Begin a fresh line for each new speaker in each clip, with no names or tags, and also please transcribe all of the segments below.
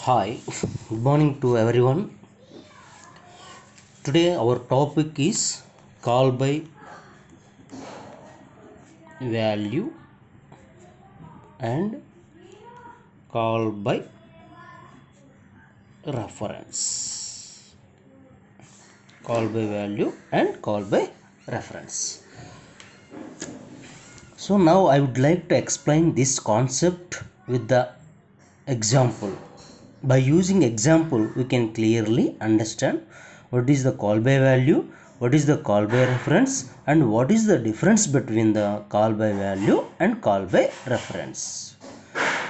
Hi, good morning to everyone. Today our topic is call by value and call by reference. Call by value and call by reference. So now I would like to explain this concept with the example. By using example, we can clearly understand what is the call by value, what is the call by reference, and what is the difference between the call by value and call by reference.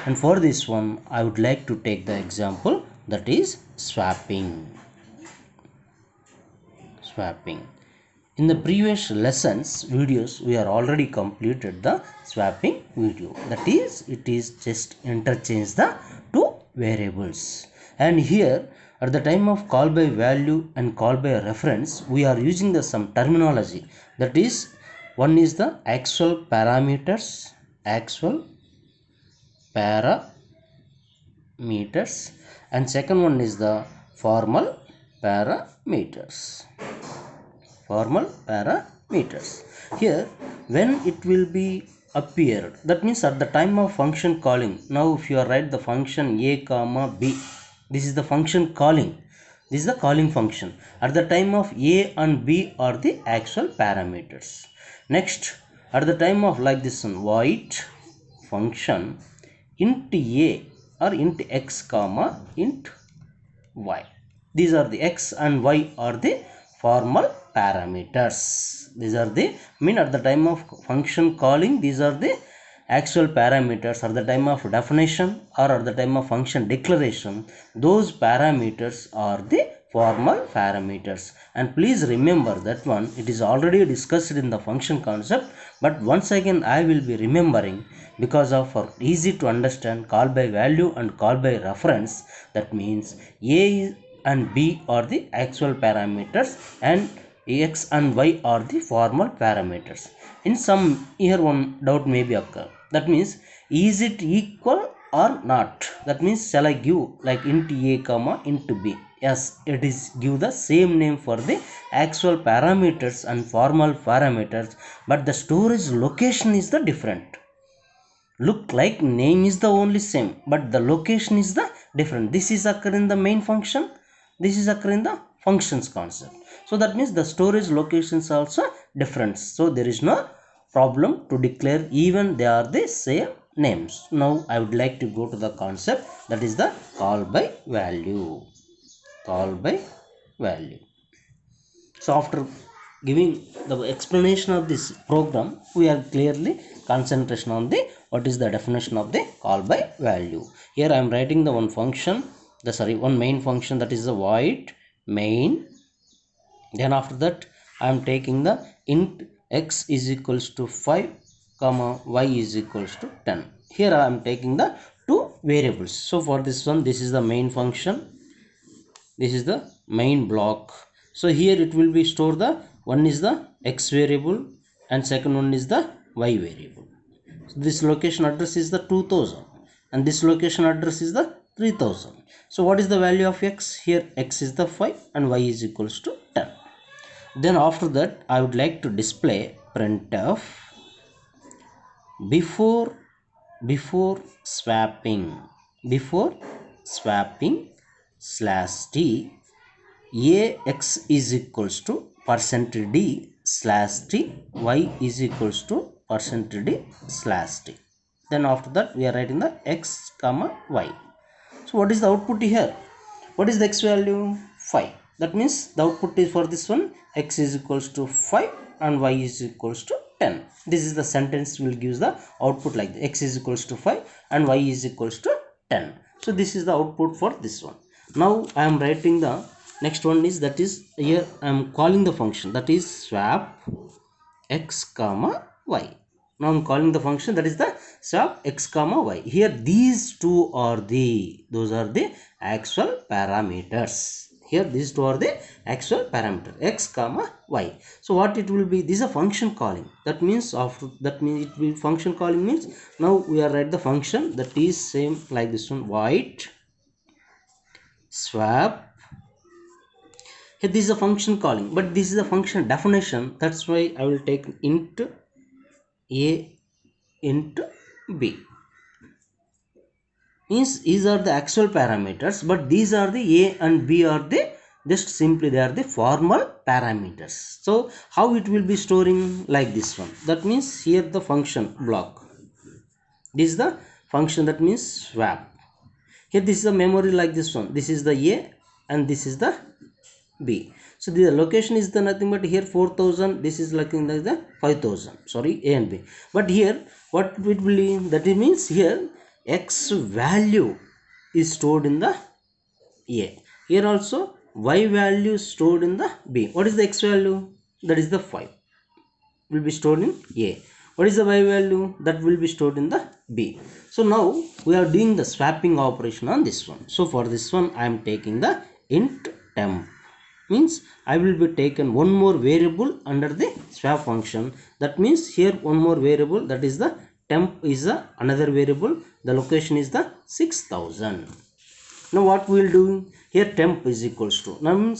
And for this one, I would like to take the example that is swapping. Swapping. In the previous lessons videos, we are already completed the swapping video. That is, it is just interchange the two variables. And here, at the time of call by value and call by reference, we are using the some terminology. That is, one is the actual parameters, and second one is the formal parameters. Here, when it will be appeared, that means at the time of function calling. Now if you are write the function a comma b, this is the function calling. This is the calling function. At the time of a and b are the actual parameters. Next, at the time of like this one, void function int a or int x comma int y. These are the x and y are the formal parameters. These are the at the time of function calling, these are the actual parameters. At the time of definition or at the time of function declaration, those parameters are the formal parameters. And please remember that one, it is already discussed in the function concept, but once again I will be remembering because of for easy to understand call by value and call by reference. That means a and b are the actual parameters and x and y are the formal parameters. In some here one doubt may be occur. That means, is it equal or not? That means, shall I give like int a comma int b? Yes, it is give the same name for the actual parameters and formal parameters, but the storage location is the different. Look like name is the only same, but the location is the different. This is occur in the main function, this is occur in the functions concept. So that means the storage locations also different. So there is no problem to declare even they are the same names. Now I would like to go to the concept that is the call by value. Call by value. So after giving the explanation of this program, we are clearly concentration on the what is the definition of the call by value. Here I am writing the one function, one main function, that is the void main. Then after that I am taking the int x is equals to 5 comma y is equals to 10. Here I am taking the two variables. So for this one, this is the main function, this is the main block. So here it will be store the one is the x variable and second one is the y variable. So this location address is the 2000 and this location address is the 3000. So what is the value of x? Here x is the 5 and y is equals to 10. Then after that I would like to display printf before swapping slash t ax is equals to %d slash t, y is equals to %d slash t. Then after that we are writing the x comma y. So what is the output here? What is the x value? 5. That means the output is for this one, x is equals to 5 and y is equals to 10. This is the sentence will give the output like this. X is equals to 5 and y is equals to 10. So this is the output for this one. Now I am writing the next one is, that is here I am calling the function that is swap x comma y. Now I am calling the function that is the swap x comma y. Here these two are those are the actual parameters. Here these two are the actual parameter x comma y. So what it will be? This is a function calling. That means after that means it will function calling means now we are write the function that is same like this one, void swap. Here this is a function calling, but this is a function definition. That's why I will take int a int b. Means these are the actual parameters, but these are the a and b are the just simply they are the formal parameters. So how it will be storing like this one? That means here the function block. This is the function, that means swap. Here this is the memory like this one. This is the a and this is the b. So the location is the nothing but here 4000. This is like the 5000. Sorry, a and b. But here what it will be, that it means here x value is stored in the a. Here also y value is stored in the b. What is the x value? That is the 5. Will be stored in a. What is the y value? That will be stored in the b. So now we are doing the swapping operation on this one. So for this one I am taking the int temp. Means I will be taken one more variable under the swap function. That means here one more variable, that is the temp is the another variable. The location is the 6000. Now what we will do here, temp is equals to, now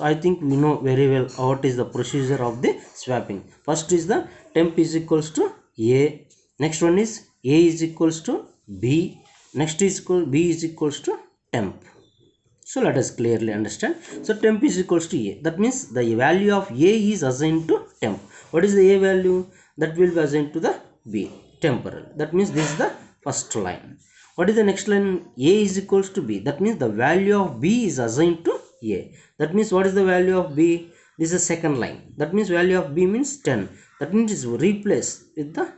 I think we know very well what is the procedure of the swapping. First is the temp is equals to a, next one is a is equals to b, next is b is equals to temp. So let us clearly understand. So temp is equals to a, that means the value of a is assigned to temp. What is the a value? That will be assigned to the b, temporal. That means this is the first line. What is the next line? A is equals to b, that means the value of b is assigned to a. That means what is the value of b? This is the second line. That means value of b means 10. That means it is replaced with the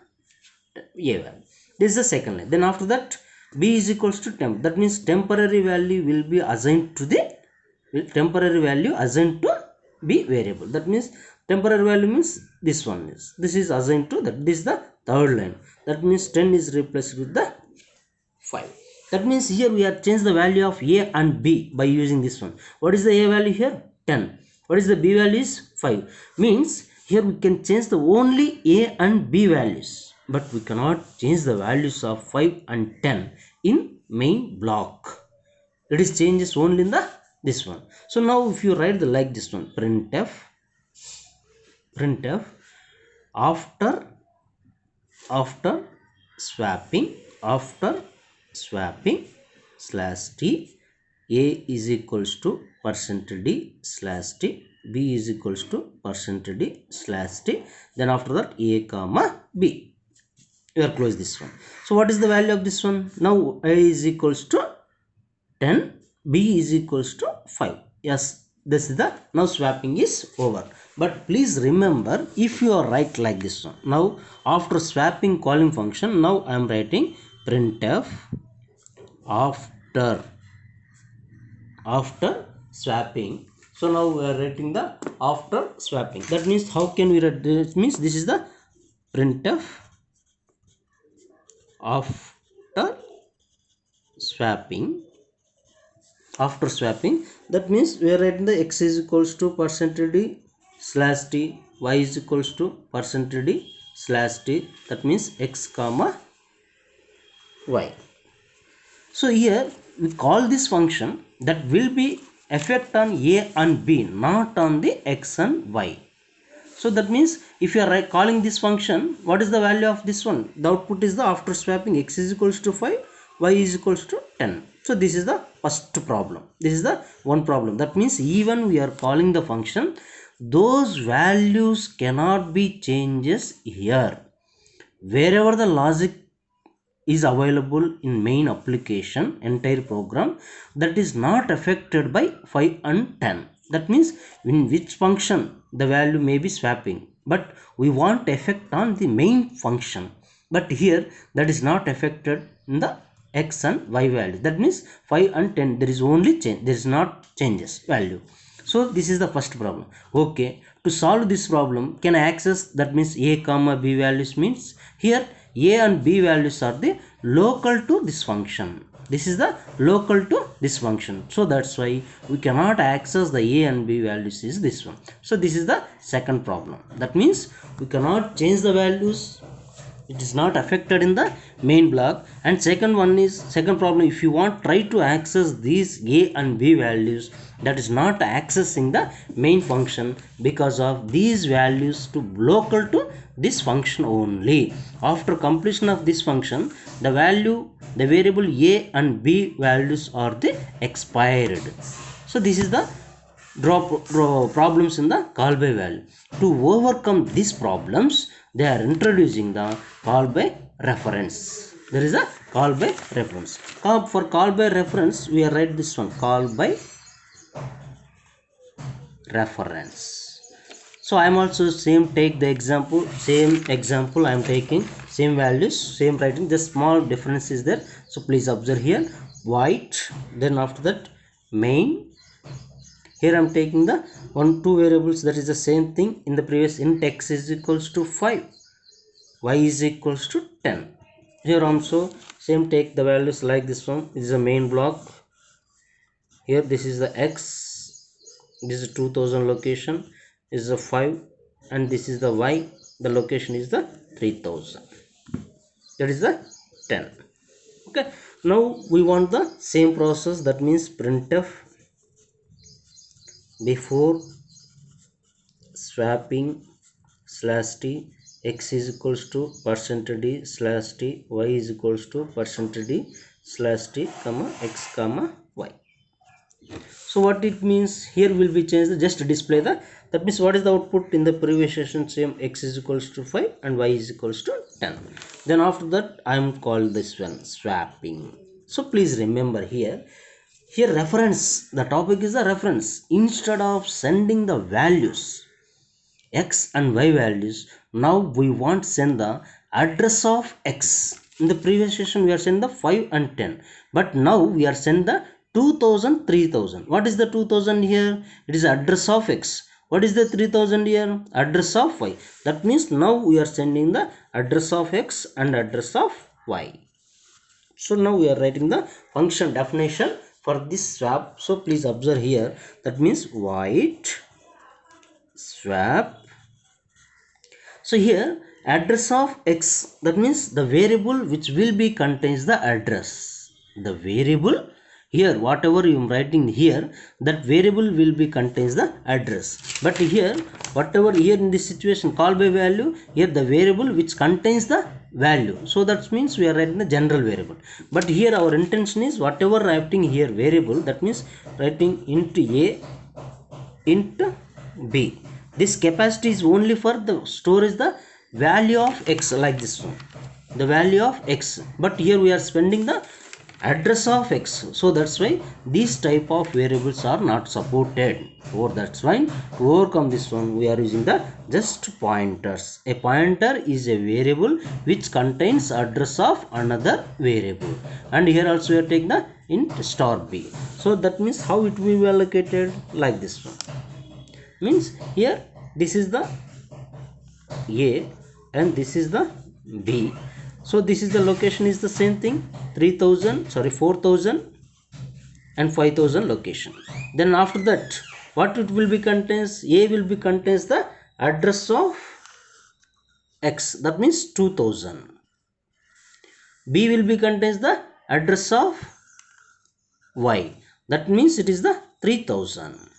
a value. This is the second line. Then after that b is equals to temp. That means temporary value will be assigned to the temporary value assigned to b variable. That means temporary value means this one is. This is assigned to that. This is the third line. That means 10 is replaced with the 5. That means here we have changed the value of a and b by using this one. What is the a value here? 10. What is the b value is 5. Means here we can change the only a and b values, but we cannot change the values of 5 and 10 in main block. It is changes only in the this one. So now if you write the like this one, printf after swapping slash t, a is equals to %d slash t, b is equals to %d slash t, then after that a comma b. You are close this one. So what is the value of this one? Now a is equals to 10, b is equals to 5. Yes, this is the, now swapping is over. But please remember, if you are write like this one, now after swapping calling function, now I am writing printf after swapping. So now we are writing the after swapping. That means how can we write this? Means this is the printf after swapping. That means we are writing the x is equals to %d slash t, y is equals to %d slash t. That means x comma y. So here we call this function that will be effect on a and b, not on the x and y. So that means if you are calling this function, what is the value of this one? The output is the after swapping x is equals to 5, y is equals to 10. So this is the first problem. This is the one problem. That means even we are calling the function, those values cannot be changes here. Wherever the logic is available in main application, entire program, that is not affected by 5 and 10. That means in which function the value may be swapping, but we want effect on the main function. But here that is not affected in the x and y value. That means 5 and 10 there is only change, there is not changes value. So this is the first problem. Okay, to solve this problem, can I access, that means a comma b values, means here a and b values are the local to this function. This is the local to this function. So that's why we cannot access the a and b values is this one. So this is the second problem. That means we cannot change the values it is not affected in the main block. And second one is second problem, if you want try to access these a and b values, that is not accessing the main function because of these values to local to this function only. After completion of this function, the variable a and b values are the expired. So this is the draw problems in the call by value. To overcome these problems, they are introducing the call by reference. There is a call by reference. For call by reference, we are write this one, call by reference. So I am also same take the example, same example I am taking, same values, same writing, just small difference is there. So please observe here, white, then after that main. Here I am taking the two variables, that is the same thing in the previous, int x is equals to 5, y is equals to 10. Here also same, take the values like this one. This is a main block. Here this is the x, this is 2000 location, is a 5, and this is the y, the location is the 3000, that is the 10. Okay, now we want the same process, that means printf before swapping /t, x is equals to %d /t, y is equals to %d /t, comma x comma y. So what it means, here will be changed, just display the, that means what is the output in the previous session, same, x is equals to 5 and y is equals to 10. Then after that I am called this one swapping. So please remember here reference, the topic is the reference. Instead of sending the values x and y values, now we want send the address of x. In the previous session we are send the 5 and 10, but now we are send the 2000 3000. What is the 2000 here? It is address of x. What is the 3000 here? Address of y. That means now we are sending the address of x and address of y. So now we are writing the function definition for this swap. So please observe here, that means void swap. So here address of x, that means the variable which will be contains the address. The variable here, whatever you am writing here, that variable will be contains the address. But here whatever here in this situation call by value, here the variable which contains the value. So that means we are writing the general variable. But here our intention is whatever writing here variable, that means writing int a, int b. This capacity is only for the storage the value of x, like this one, the value of x. But here we are spending the address of x, so that's why these type of variables are not supported. Or that's why to overcome this one we are using the just pointers. A pointer is a variable which contains address of another variable, and here also we are taking the int star b. So that means how it will be allocated, like this one, means here this is the a and this is the b. So this is the location is the same thing, 4000 and 5000 location. Then after that what it will be contains, a will be contains the address of x, that means 2000. B will be contains the address of y, that means it is the 3000.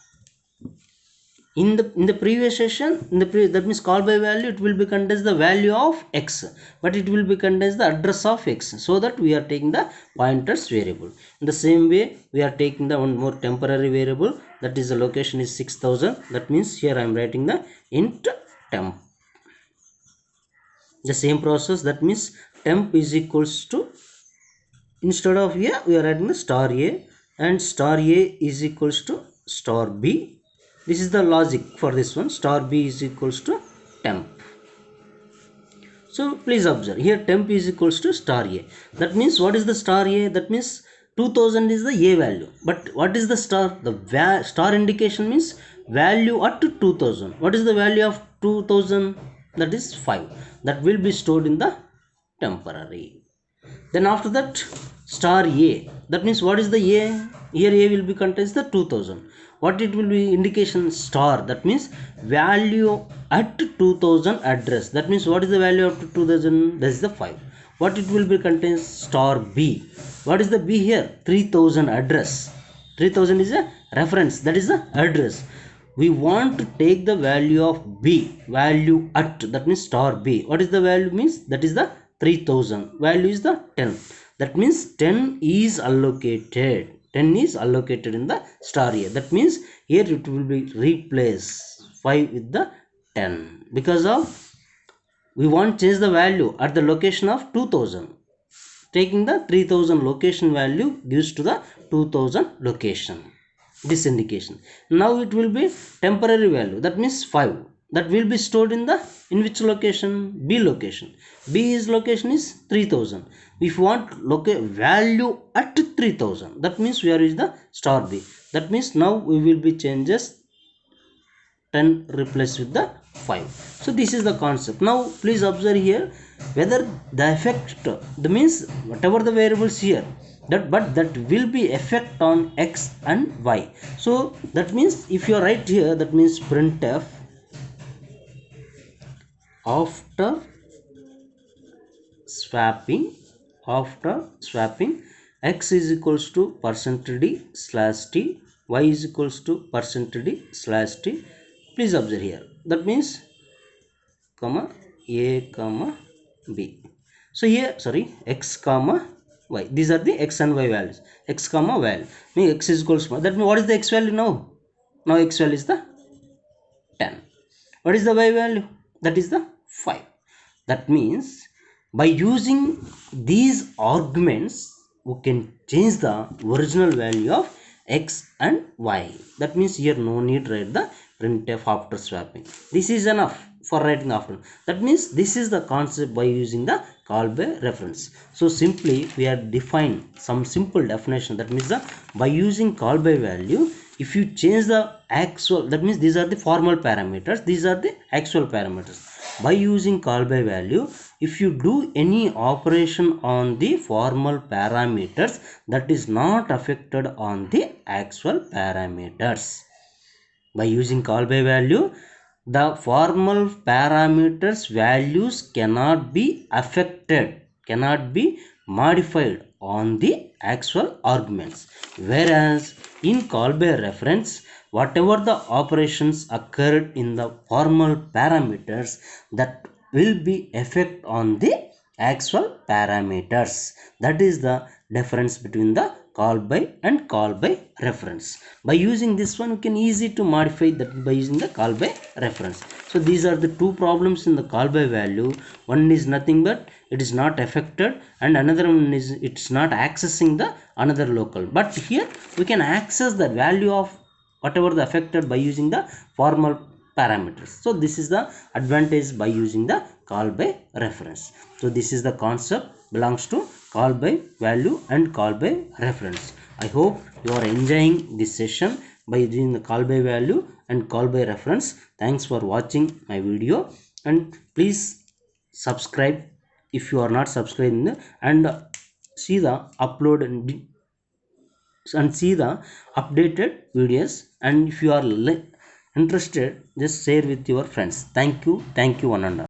In the previous session, that means call by value, it will be contains the value of x, but it will be contains the address of x, so that we are taking the pointers variable. In the same way we are taking the one more temporary variable, that is the location is 6000. That means here I am writing the int temp. The same process, that means temp is equals to, instead of a we are writing the star a, and star a is equals to star b. This is the logic for this one, star b is equals to temp. So please observe here temp is equals to star a. That means what is the star a? That means 2000 is the a value. But what is the star? The star indication means value at 2000. What is the value of 2000? That is 5. That will be stored in the temporary. Then after that star a. That means what is the a? Here a will be contains the 2000. what it will be indication star, that means value at 2000 address, that means what is the value of 2000, that is the 5. What it will be contains star b, what is the b here, 3000 address, 3000 is a reference, that is the address. We want to take the value of b, value at, that means star b. What is the value means, that is the 3000, value is the 10, that means 10 is allocated, 10 is allocated in the star here, that means here it will be replace 5 with the 10, because of we want to change the value at the location of 2000, taking the 3000 location value gives to the 2000 location, this indication. Now it will be temporary value, that means 5, that will be stored in the, in which location, b location. B is location is 3000. If you want value at 3000, that means where is the star b, that means now we will be changes 10 replaced with the 5. So this is the concept. Now please observe here whether the effect, that means whatever the variables here, that but that will be effect on x and y. So that means if you write here, that means printf after swapping x is equals to %d slash t, y is equals to %d slash t. Please observe here, that means comma a comma b. So here, sorry, x comma y, these are the x and y values, x comma value, means x is equals to, that means what is the x value now? Now x value is the 10. What is the y value? That is the 5. That means by using these arguments we can change the original value of x and y. That means here no need write the printf after swapping. This is enough for writing after. That means this is the concept by using the call by reference. So simply we are define some simple definition, that means the by using call by value, if you change the actual, that means these are the formal parameters, these are the actual parameters. By using call by value, if you do any operation on the formal parameters, that is not affected on the actual parameters. By using call by value, the formal parameters values cannot be affected, cannot be modified on the actual arguments. Whereas in call by reference, whatever the operations occurred in the formal parameters, that will be effect on the actual parameters. That is the difference between the call by and call by reference. By using this one, you can easy to modify that by using the call by reference. So these are the two problems in the call by value. One is nothing but it is not affected, and another one is it's not accessing the another local. But here we can access the value of whatever the affected by using the formal parameters. So this is the advantage by using the call by reference. So this is the concept belongs to call by value and call by reference. I hope you are enjoying this session by using the call by value and call by reference. Thanks for watching my video, and please subscribe if you are not subscribing, and see the upload and see the updated videos. And if you are interested, just share with your friends. Thank you one and all.